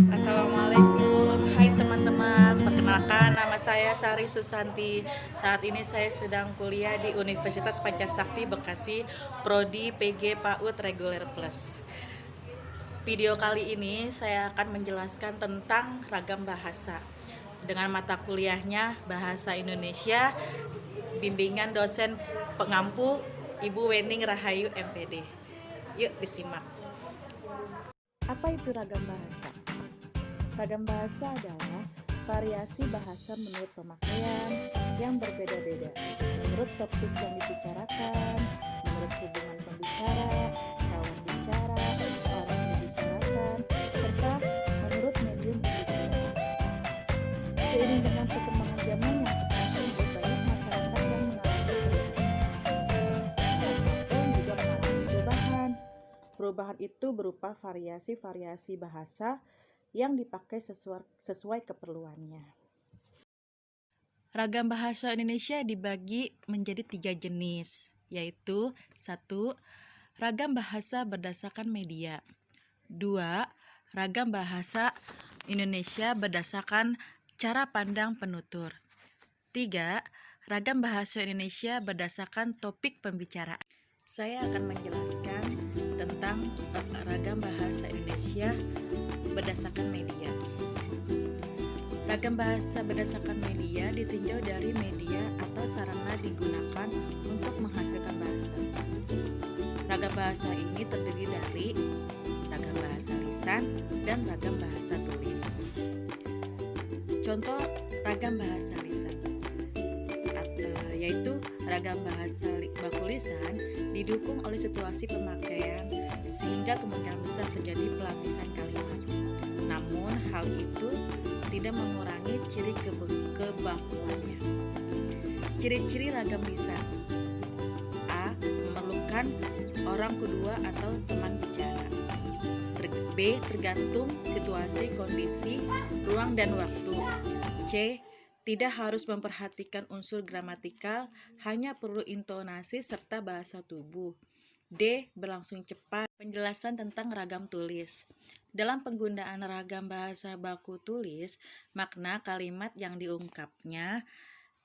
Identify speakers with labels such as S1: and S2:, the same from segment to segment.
S1: Assalamualaikum, hai teman-teman. Perkenalkan, nama saya Sari Susanti. Saat ini saya sedang kuliah di Universitas Pancasakti Bekasi, Prodi PG PAUD Reguler Plus. Video kali ini saya akan menjelaskan tentang ragam bahasa dengan mata kuliahnya Bahasa Indonesia, bimbingan dosen pengampu Ibu Wening Rahayu MPD. Yuk disimak.
S2: Apa itu ragam bahasa? Ragam bahasa adalah variasi bahasa menurut pemakaian yang berbeda-beda, menurut topik yang dibicarakan, menurut hubungan pembicara, kawan bicara, orang yang dibicarakan, serta menurut medium yang digunakan. Seiring dengan perkembangan zaman yang semakin banyak masyarakat yang mengalami perubahan. Bahasa pun juga mengalami perubahan. Perubahan itu berupa variasi-variasi bahasa yang dipakai sesuai keperluannya.
S1: Ragam bahasa Indonesia dibagi menjadi 3 jenis, yaitu 1. Ragam bahasa berdasarkan media. 2. Ragam bahasa Indonesia berdasarkan cara pandang penutur. 3. Ragam bahasa Indonesia berdasarkan topik pembicaraan. Saya akan menjelaskan tentang ragam bahasa Indonesia berdasarkan media. Ragam bahasa berdasarkan media ditinjau dari media atau sarana digunakan untuk menghasilkan bahasa. Ragam bahasa ini terdiri dari ragam bahasa lisan dan ragam bahasa tulis. Contoh ragam bahasa lisan yaitu ragam bahasa baku lisan didukung oleh situasi pemakaian sehingga kemungkinan besar terjadi pelapisan kalimat. Namun hal itu tidak mengurangi ciri kebakuannya. Ciri-ciri ragam lisan: A. Memerlukan orang kedua atau teman bicara. B. Tergantung situasi, kondisi, ruang dan waktu. C. Tidak harus memperhatikan unsur gramatikal, hanya perlu intonasi serta bahasa tubuh. D. Berlangsung cepat. Penjelasan tentang ragam tulis. Dalam penggunaan ragam bahasa baku tulis, makna kalimat yang diungkapnya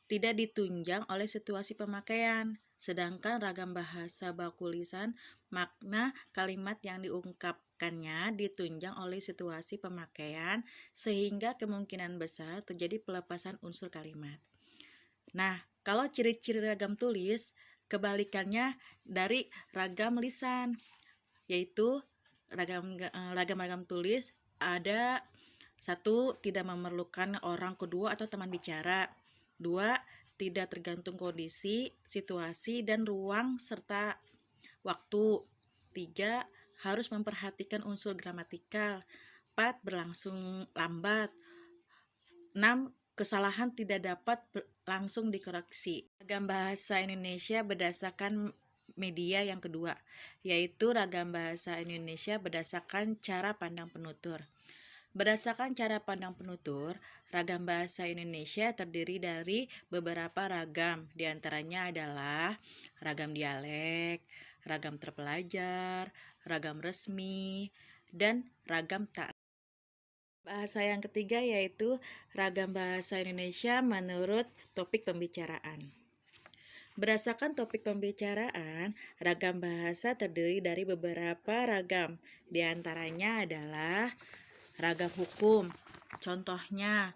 S1: tidak ditunjang oleh situasi pemakaian. Sedangkan ragam bahasa baku lisan, makna kalimat yang diungkapkannya ditunjang oleh situasi pemakaian sehingga kemungkinan besar terjadi pelepasan unsur kalimat. Nah, kalau ciri-ciri ragam tulis, kebalikannya dari ragam lisan, yaitu ragam tulis ada 1. Tidak memerlukan orang kedua atau teman bicara. 2. Tidak tergantung kondisi, situasi, dan ruang serta waktu. 3. Harus memperhatikan unsur gramatikal. 4. Berlangsung lambat. 6. Kesalahan tidak dapat langsung dikoreksi. Ragam bahasa Indonesia berdasarkan media yang kedua, yaitu ragam bahasa Indonesia berdasarkan cara pandang penutur. Berdasarkan cara pandang penutur, ragam bahasa Indonesia terdiri dari beberapa ragam, diantaranya adalah ragam dialek, ragam terpelajar, ragam resmi, dan ragam tak. Bahasa yang ketiga yaitu ragam bahasa Indonesia menurut topik pembicaraan. Berdasarkan topik pembicaraan, ragam bahasa terdiri dari beberapa ragam, diantaranya adalah ragam hukum. Contohnya,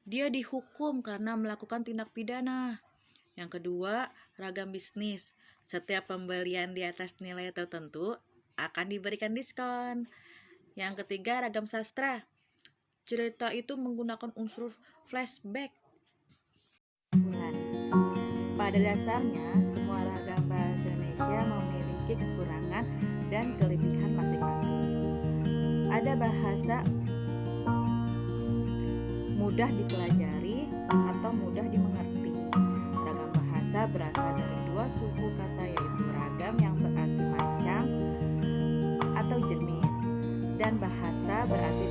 S1: dia dihukum karena melakukan tindak pidana. Yang kedua, ragam bisnis. Setiap pembelian di atas nilai tertentu akan diberikan diskon. Yang ketiga, ragam sastra. Cerita itu menggunakan unsur flashback.
S2: Pada dasarnya, semua ragam bahasa Indonesia memiliki kekurangan dan kelebihan masing-masing. Ada bahasa mudah dipelajari atau mudah dimengerti. Ragam bahasa berasal dari dua suku kata, yaitu ragam yang berarti macam atau jenis dan bahasa berarti